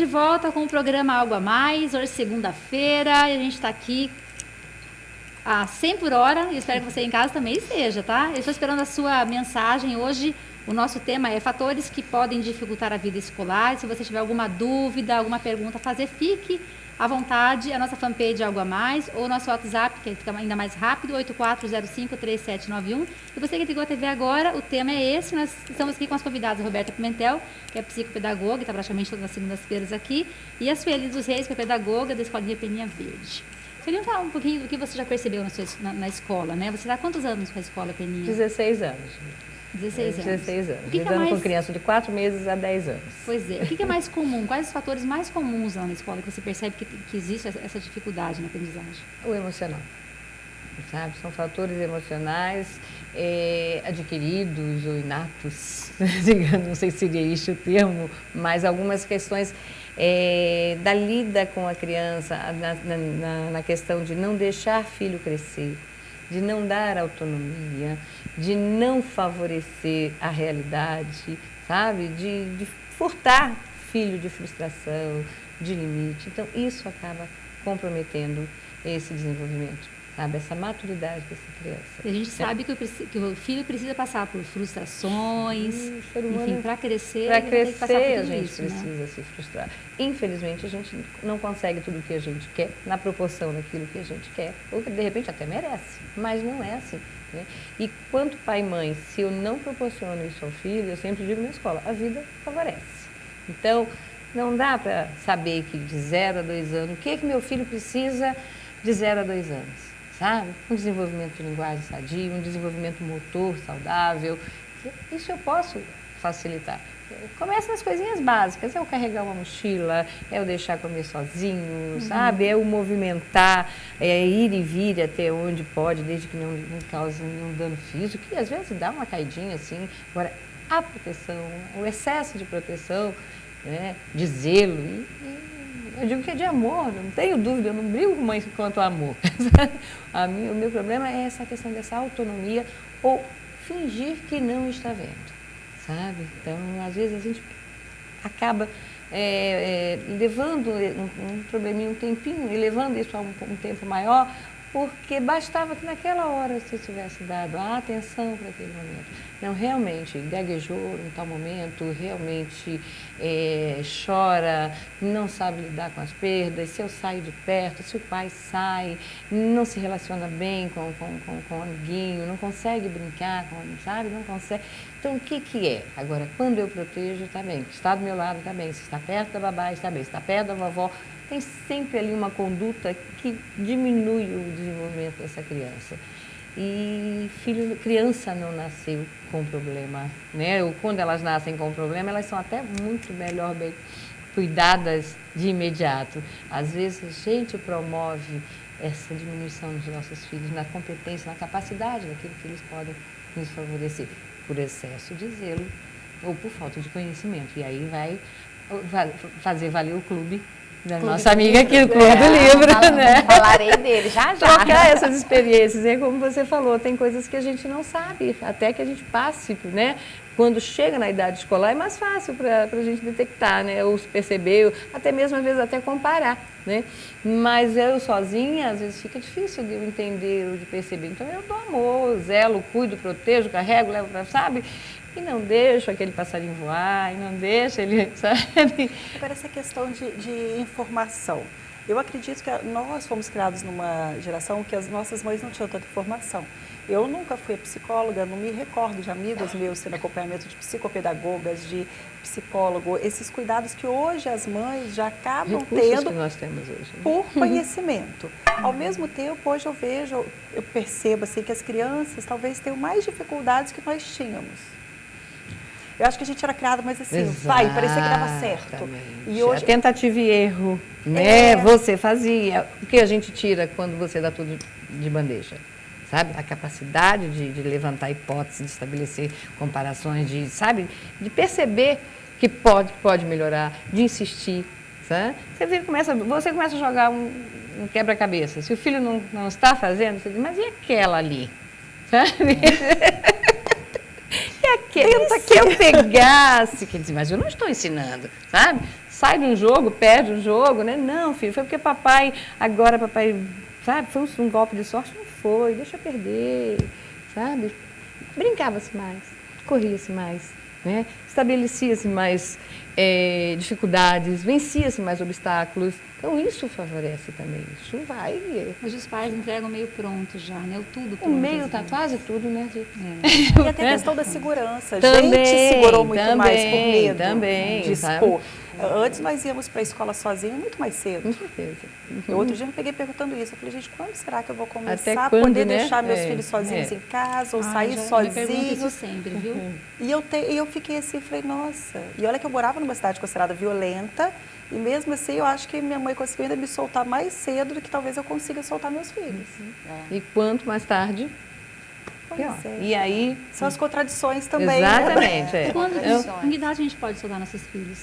volta com o programa Algo a Mais, hoje segunda-feira, e a gente está aqui a 100 por hora, e espero que você em casa também esteja, tá? Eu estou esperando a sua mensagem hoje. O nosso tema é fatores que podem dificultar a vida escolar. Se você tiver alguma dúvida, alguma pergunta a fazer, fique à vontade. A nossa fanpage Algo a Mais, ou nosso WhatsApp, que fica ainda mais rápido, 84053791. E você que ligou a TV agora, o tema é esse. Nós estamos aqui com as convidadas, Roberta Pimentel, que é psicopedagoga, que está praticamente todas as segundas-feiras aqui, e a Sueli dos Reis, que é pedagoga da Escolinha Peninha Verde. Queria falar um pouquinho do que você já percebeu na escola, né? Você está há quantos anos com a Escola Peninha? 16 anos. 16 anos. 16 anos. O que Lidando é mais... com criança de 4 meses a 10 anos. Pois é. O que é mais comum? Quais os fatores mais comuns lá na escola que você percebe que existe essa dificuldade na aprendizagem? O emocional. Sabe? São fatores emocionais adquiridos ou inatos, não sei se seria este o termo, mas algumas questões da lida com a criança, na questão de não deixar filho crescer, de não dar autonomia, de não favorecer a realidade, sabe? De furtar filho de frustração, de limite. Então, isso acaba comprometendo esse desenvolvimento, sabe? Essa maturidade dessa criança. E a gente sabe que o filho precisa passar por frustrações, enfim, para crescer, para crescer passar por tudo a gente isso, precisa, né? se frustrar. Infelizmente, a gente não consegue tudo o que a gente quer, na proporção daquilo que a gente quer, ou que de repente até merece, mas não é assim, né? E quanto pai e mãe, se eu não proporciono isso ao filho, eu sempre digo na escola, a vida favorece. Então, não dá para saber que de 0 a 2 anos, o que meu filho precisa de 0 a 2 anos, sabe? Um desenvolvimento de linguagem sadio, um desenvolvimento motor saudável, isso eu posso facilitar. Começa nas coisinhas básicas, é eu carregar uma mochila, é eu deixar comer sozinho, sabe? É eu movimentar, é ir e vir até onde pode, desde que não cause nenhum dano físico, que às vezes dá uma caidinha assim. Agora, a proteção, o excesso de proteção, né? De zelo, eu digo que é de amor, não tenho dúvida, eu não brigo com mãe quanto ao amor. O meu problema é essa questão dessa autonomia ou fingir que não está vendo, sabe? Então, às vezes a gente acaba levando um probleminha, um tempinho, e levando isso a um tempo maior, porque bastava que naquela hora você tivesse dado a atenção para aquele momento. Não, realmente, gaguejou em tal momento, realmente chora, não sabe lidar com as perdas, se eu saio de perto, se o pai sai, não se relaciona bem com o amiguinho, não consegue brincar, sabe? Não consegue. Então, o que é? Agora, quando eu protejo, está bem. Está do meu lado, está bem. Se está perto da babá, está bem. Se está perto da vovó, tem sempre ali uma conduta que diminui o desenvolvimento dessa criança. E criança não nasceu com problema, né? Ou quando elas nascem com problema, elas são até muito melhor bem cuidadas de imediato. Às vezes a gente promove essa diminuição dos nossos filhos na competência, na capacidade daquilo que eles podem nos favorecer, por excesso de zelo ou por falta de conhecimento. E aí vai fazer valer o clube da nossa amiga aqui, o Clube do Livro, né? Falarei dele já. Trocar essas experiências, é como você falou, tem coisas que a gente não sabe, até que a gente passe, né? Quando chega na idade escolar é mais fácil para a gente detectar, né? Ou perceber, até mesmo às vezes até comparar, né? Mas eu sozinha, às vezes fica difícil de eu entender ou de perceber. Então eu dou amor, zelo, cuido, protejo, carrego, levo para, sabe? E não deixo aquele passarinho voar, e não deixo ele, sabe? Agora, essa questão de informação. Eu acredito que nós fomos criados numa geração que as nossas mães não tinham tanta informação. Eu nunca fui psicóloga, não me recordo de amigos meus tendo acompanhamento de psicopedagogas, de psicólogo, esses cuidados que hoje as mães já acabam tendo que nós temos hoje, né? Por conhecimento. Ao mesmo tempo, hoje eu percebo assim, que as crianças talvez tenham mais dificuldades que nós tínhamos. Eu acho que a gente era criado mais assim, parecia que dava certo. E hoje... A tentativa e erro, né? Você fazia. O que a gente tira quando você dá tudo de bandeja? Sabe? A capacidade de levantar hipóteses, de estabelecer comparações, de perceber que pode melhorar, de insistir. Sabe? Você começa a jogar um quebra-cabeça. Se o filho não está fazendo, você diz, mas e aquela ali? Sabe? Tenta que eu pegasse, quer dizer, mas eu não estou ensinando, sabe? sai de um jogo, perde um jogo, né? Não, filho, foi porque papai, sabe, foi um golpe de sorte, não foi, deixa eu perder, sabe? Brincava-se mais, corria-se mais, né? Estabelecia-se mais dificuldades, vencia-se mais obstáculos. Então, isso favorece também. Isso vai... Hoje os pais entregam meio pronto já, né? Tudo O pronto. meio está quase tudo, né? E até a questão da segurança. A Também, gente segurou muito mais por também, medo também, de sabe? expor. Antes nós íamos para a escola sozinha muito mais cedo. Com certeza. Outro dia eu me peguei perguntando isso. Eu falei, gente, quando será que eu vou Até começar a quando, poder né? deixar meus filhos sozinhos em casa ou sair Me pergunto sozinhos? isso sempre, viu? E eu fiquei assim, falei, nossa. E olha que eu morava numa cidade considerada violenta. E mesmo assim, eu acho que minha mãe conseguiu ainda me soltar mais cedo do que talvez eu consiga soltar meus filhos. E quanto mais tarde, pior. Pois é. E aí... São as contradições também, né? Exatamente. Com que idade a gente pode soltar nossos filhos?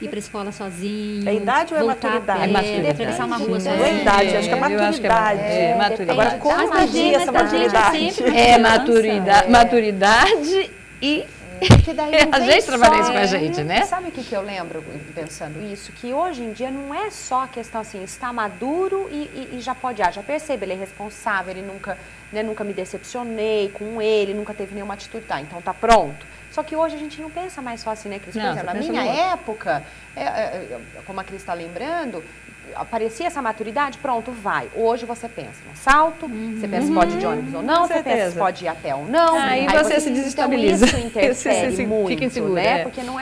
Ir para a escola sozinho? É idade ou é voltar maturidade? a pé, É maturidade. atravessar uma rua Não sozinho? Não é idade, acho que é Eu acho que maturidade. é maturidade. Agora, como Mas pra medir essa gente maturidade? sempre É criança. maturidade e... Porque daí não A vem gente trabalha só, isso com a gente, né? Sabe o que eu lembro pensando isso? Que hoje em dia não é só a questão assim, está maduro e já pode já percebe, ele é responsável, ele nunca, né, nunca me decepcionei com ele, nunca teve nenhuma atitude, tá, então tá pronto. Só que hoje a gente não pensa mais só assim, né, Cris? Por Não, exemplo, na você pensa minha no outro. época, como a Cris está lembrando, aparecia essa maturidade, pronto, vai. Hoje você pensa no assalto, você pensa se pode ir de ônibus ou não, Com você pensa se certeza. pode ir a pé ou não. Aí você se desestabiliza. Então isso interfere Você muito, fica inseguro, né? é. Porque não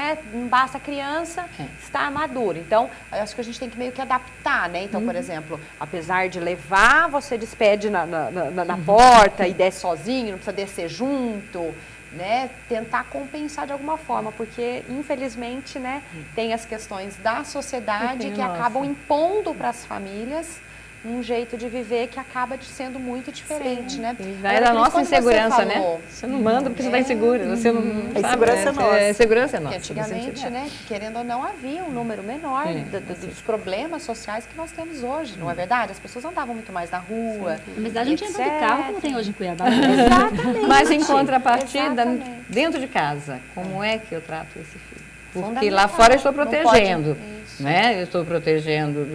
basta a criança estar madura. Então, eu acho que a gente tem que meio que adaptar, né? Então, por exemplo, apesar de levar, você despede na porta e desce sozinho, não precisa descer junto. Né, tentar compensar de alguma forma, porque infelizmente, né, tem as questões da sociedade que acabam impondo para as famílias um jeito de viver que acaba sendo muito diferente, né? E vai da nossa insegurança, né? Você não manda porque você está insegura. Você não A sabe, insegurança é nossa. A insegurança é Porque nossa. antigamente, né, querendo ou não, havia um número menor dos problemas sociais que nós temos hoje, não é verdade? As pessoas andavam muito mais na rua. Na verdade, não tinha tanto carro como tem hoje em Cuiabá. Exatamente. Mas em contrapartida, Exatamente. dentro de casa, como é que eu trato esse filho? Porque Fundamental. lá fora eu estou Não protegendo, pode- isso. né? Eu estou protegendo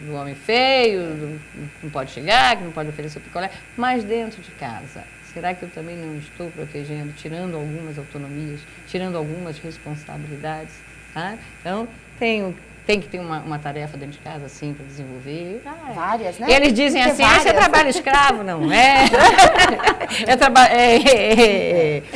do homem feio, que não pode chegar, que não pode oferecer o picolé. Mas dentro de casa, será que eu também não estou protegendo, tirando algumas autonomias, tirando algumas responsabilidades? Tá? Então, tem que ter uma tarefa dentro de casa, assim, para desenvolver. Várias, né? Eles dizem Tem assim, você várias. trabalho escravo, não é?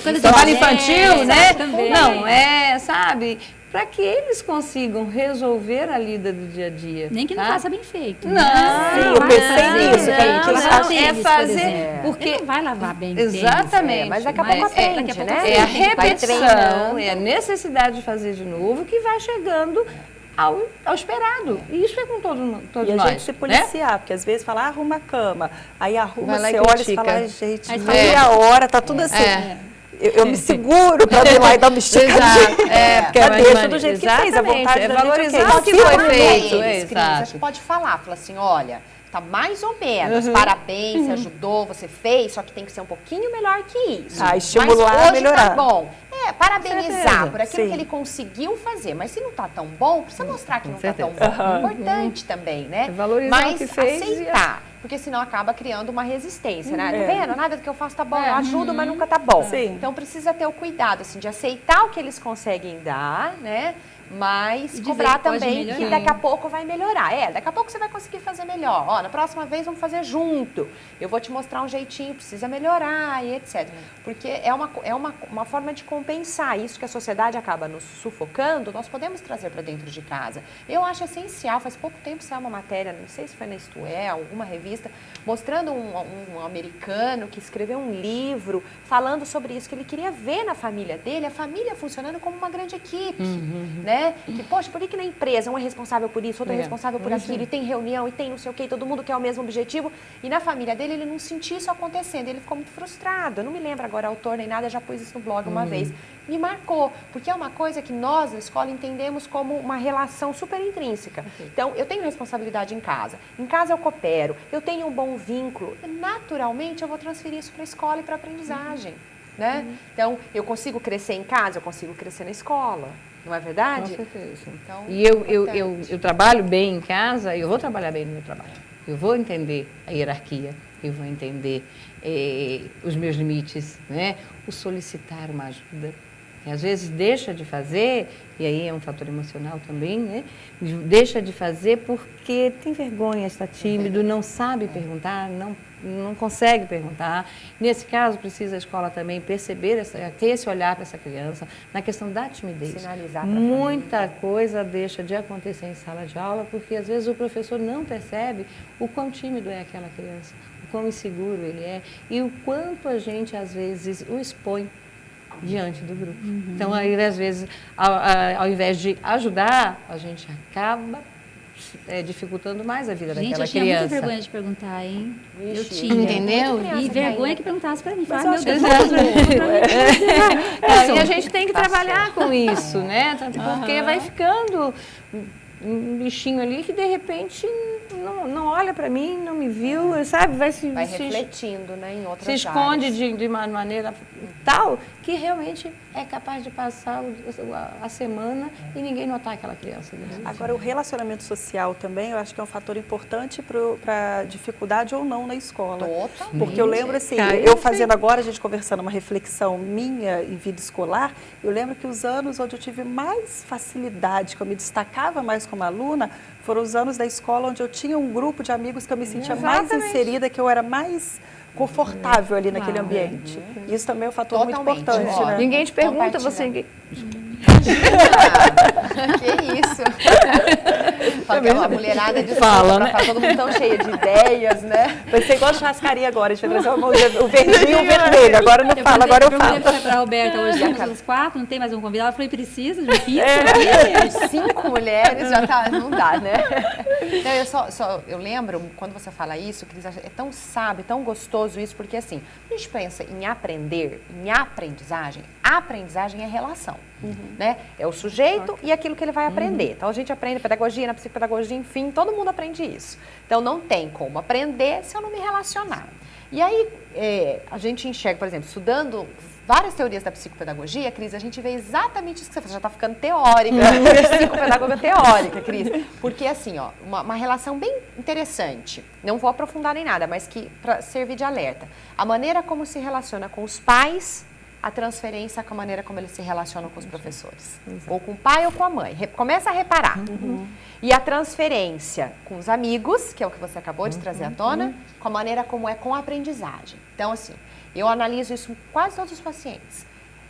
coisa de Trabalho mulher, infantil, né? também. Não é, sabe? Para que eles consigam resolver a lida do dia a dia. Nem que não tá? faça bem feito. Não, né? Sim, eu pensei nisso, que não, quem não, faz é tênis, por fazer, exemplo. porque Ele não vai lavar bem tênis. exatamente, mas daqui a pouco aprende, daqui a pouco né? aprende. é a Vai repetição, treinando. é a necessidade de fazer de novo que vai chegando ao esperado. E isso é com todos E a nós. gente se né? policiar, porque às vezes fala, arruma a cama. Aí arruma, Vai lá e você olha e critica. fala, ai, gente, Aí meia hora, tá tudo assim. É. Eu me seguro para ir lá e dar uma esticadinha. Exato, é, porque Já é deixa do jeito que fez, a vontade é da gente, valorizar ok. o que foi Para feito. eles, Cris, Exato. acho que pode falar assim, olha, tá mais ou menos, parabéns, você ajudou, você fez, só que tem que ser um pouquinho melhor que isso. Ah, estimular, mas hoje melhorar. tá bom. parabenizar certeza, por aquilo sim. que ele conseguiu fazer, mas se não tá tão bom, precisa mostrar que não tá tão certeza. bom. Importante também, né? É valorizar mas o que fez e aceitar, porque senão acaba criando uma resistência, né? Tá É. vendo? Nada do que eu faço tá bom, eu ajudo, mas nunca tá bom. Sim. Então precisa ter o cuidado, assim, de aceitar o que eles conseguem dar, né? Mas E dizer cobrar que pode também que melhorar. daqui a pouco vai melhorar. Daqui a pouco você vai conseguir fazer melhor. Ó, na próxima vez vamos fazer junto. Eu vou te mostrar um jeitinho, precisa melhorar e etc. Porque é uma forma de compensar isso que a sociedade acaba nos sufocando, nós podemos trazer para dentro de casa. Eu acho essencial, faz pouco tempo saiu uma matéria, não sei se foi na Isto É, alguma revista, mostrando um americano que escreveu um livro falando sobre isso, que ele queria ver na família dele, a família funcionando como uma grande equipe, né? Que, poxa, por que na empresa um é responsável por isso, outro é responsável por aquilo, e tem reunião, e tem não sei o quê, todo mundo quer o mesmo objetivo, e na família dele ele não sentia isso acontecendo, ele ficou muito frustrado. Eu não me lembro agora autor nem nada, já pus isso no blog uma vez. Me marcou, porque é uma coisa que nós, na escola, entendemos como uma relação super intrínseca. Então, eu tenho responsabilidade em casa eu coopero, eu tenho um bom vínculo, e naturalmente eu vou transferir isso para a escola e para a aprendizagem, né? Então, eu consigo crescer em casa, eu consigo crescer na escola. Não é verdade? Com certeza. Então, E eu trabalho bem em casa, eu vou trabalhar bem no meu trabalho. Eu vou entender a hierarquia, eu vou entender os meus limites, né? O solicitar uma ajuda. E às vezes deixa de fazer, e aí é um fator emocional também, né? Deixa de fazer porque tem vergonha, está tímido, não sabe perguntar, não consegue perguntar. Nesse caso, precisa a escola também perceber, ter esse olhar para essa criança, na questão da timidez. Sinalizar pra Muita coisa deixa de acontecer em sala de aula, porque às vezes o professor não percebe o quão tímido é aquela criança, o quão inseguro ele é, e o quanto a gente, às vezes, o expõe diante do grupo. Então, aí, às vezes, ao invés de ajudar, a gente acaba dificultando mais a vida Gente, daquela eu tinha criança. muita vergonha de perguntar, hein? Eu Vixe, tinha. Entendeu? Muita criança E vergonha ainda. que perguntasse pra mim. Mas Fala, eu meu acho Deus, que E a gente tem que trabalhar com isso, né? Porque vai ficando um bichinho ali que, de repente, não olha para mim, não me viu, sabe? Vai refletindo, né, em outras se esconde áreas. de uma maneira tal que realmente é capaz de passar a semana e ninguém notar aquela criança. Agora, o relacionamento social também, eu acho que é um fator importante para dificuldade ou não na escola. Totalmente. Porque eu lembro assim, Cara, eu fazendo agora, a gente conversando uma reflexão minha em vida escolar, eu lembro que os anos onde eu tive mais facilidade, que eu me destacava mais como aluna, foram os anos da escola onde eu tinha um grupo de amigos que eu me sentia mais inserida, que eu era mais confortável ali naquele ambiente. Isso também é um fator muito Totalmente. importante, Ó, né? Ninguém te pergunta, Compartilhar. você... Que isso? Fala que é uma mulherada de Fala, né? todo mundo tão cheio de ideias, né? Vai ser igual churrascaria agora, a gente vai trazer o verdinho e o vermelho. Agora eu não falo, agora eu falo. perguntei pra Roberta hoje, somos 4, não tem mais um convidado. Ela falou, precisa de um quinto? 5 mulheres já tá, não dá, né? Então, eu lembro, quando você fala isso, Cris, é tão sábio, tão gostoso isso, porque assim, a gente pensa em aprender, em aprendizagem, a aprendizagem é relação, né? É o sujeito e aquilo que ele vai aprender. Então, a gente aprende pedagogia, na psicopedagogia, enfim, todo mundo aprende isso. Então, não tem como aprender se eu não me relacionar. E aí, a gente enxerga, por exemplo, estudando várias teorias da psicopedagogia, Cris, a gente vê exatamente isso que você faz, já está ficando teórica, psicopedagoga teórica, Cris. Porque assim, ó, uma relação bem interessante, não vou aprofundar em nada, mas que para servir de alerta. A maneira como se relaciona com os pais, a transferência com a maneira como eles se relacionam com os professores. Ou com o pai ou com a mãe. Começa a reparar. E a transferência com os amigos, que é o que você acabou de trazer à tona, com a maneira como é com a aprendizagem. Então, assim, eu analiso isso com quase todos os pacientes.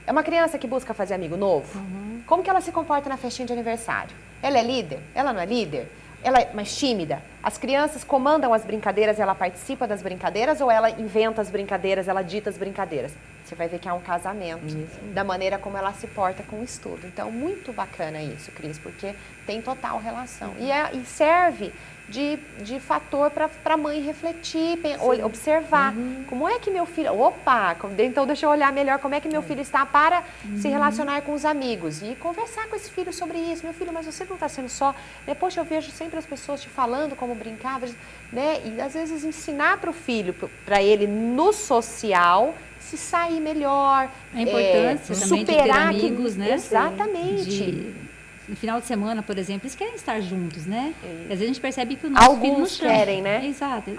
É uma criança que busca fazer amigo novo? Como que ela se comporta na festinha de aniversário? Ela é líder? Ela não é líder? Ela é mais tímida? As crianças comandam as brincadeiras e ela participa das brincadeiras ou ela inventa as brincadeiras, ela dita as brincadeiras? Você vai ver que há um casamento da maneira como ela se porta com o estudo. Então, muito bacana isso, Cris, porque tem total relação. E serve de fator para a mãe refletir, observar. Como é que meu filho... Opa! Então, deixa eu olhar melhor como é que meu filho está para se relacionar com os amigos. E conversar com esse filho sobre isso. Meu filho, mas você não está sendo só... Né? Poxa, eu vejo sempre as pessoas te falando como brincava, né? E, às vezes, ensinar para o filho, para ele, no social... se sair melhor, A importância também de ter superar amigos, né? Exatamente. No final de semana, por exemplo, eles querem estar juntos, né? E às vezes a gente percebe que o nosso filho não Alguns chama. querem, né? Exato.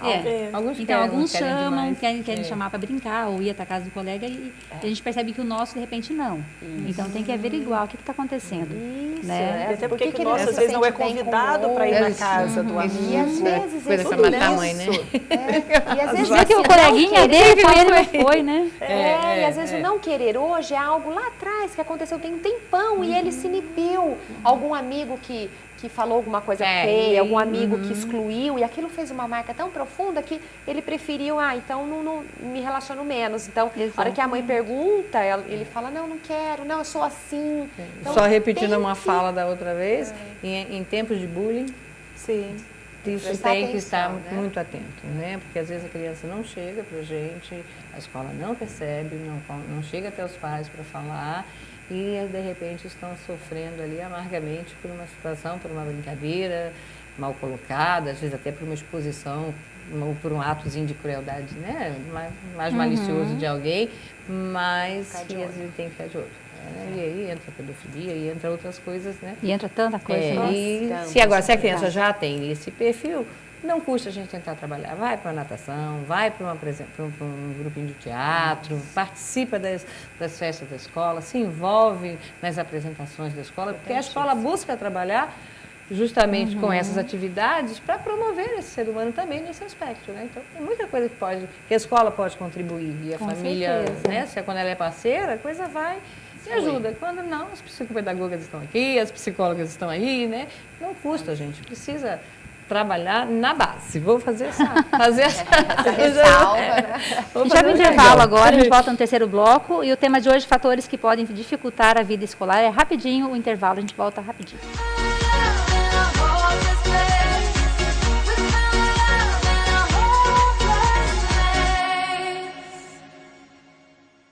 Alguns Então, alguns querem chamam, demais. querem chamar para brincar ou ir até a casa do colega e a gente percebe que o nosso, de repente, não. Então, tem que averiguar o que está acontecendo. Isso, né? Até Por porque que que ele nossa, se às vezes não é sente bem com o convidado para ir na outro? casa do amigo. E às vezes Coisa é pra tudo matar a isso. mãe, né? E às vezes Vê que o esse coleguinha não dele querer- foi ele, não foi, né? E às vezes o não querer hoje é algo lá atrás que aconteceu tem um tempão e ele se inibiu. Algum amigo que falou alguma coisa feia, algum amigo que excluiu, e aquilo fez uma marca tão profunda que ele preferiu, então não me relaciono menos. Então, na hora que a mãe pergunta, ele fala, não quero, não, eu sou assim. Então, Só repetindo tem uma que- fala da outra vez, em tempos de bullying, Sim. isso Prestar tem que estar atenção, né? muito atento, né? Porque às vezes a criança não chega para a gente, a escola não percebe, não chega até os pais para falar e de repente estão sofrendo ali amargamente por uma situação, por uma brincadeira mal colocada, às vezes até por uma exposição ou por um atozinho de crueldade, né? Mais malicioso de alguém, mas Ficar de que às olho. vezes tem que ficar de olho. né? E aí entra a pedofilia e entra outras coisas, né? E entra tanta coisa. E Nossa, se agora, se a verdade. criança já tem esse perfil, não custa a gente tentar trabalhar. Vai para a natação, vai para um grupinho de teatro, participa das festas da escola, se envolve nas apresentações da escola, porque a escola busca trabalhar justamente com essas atividades para promover esse ser humano também nesse aspecto, né? Então, tem muita coisa que a escola pode contribuir e a Com família, certeza. né? Quando ela é parceira, a coisa vai e ajuda. Quando não, as psicopedagogas estão aqui, as psicólogas estão aí, né? Não custa, gente. Precisa trabalhar na base. Vou fazer essa ressalva, né? A gente vai para o intervalo agora, a gente volta no terceiro bloco. E o tema de hoje, fatores que podem dificultar a vida escolar. É rapidinho o intervalo, a gente volta rapidinho.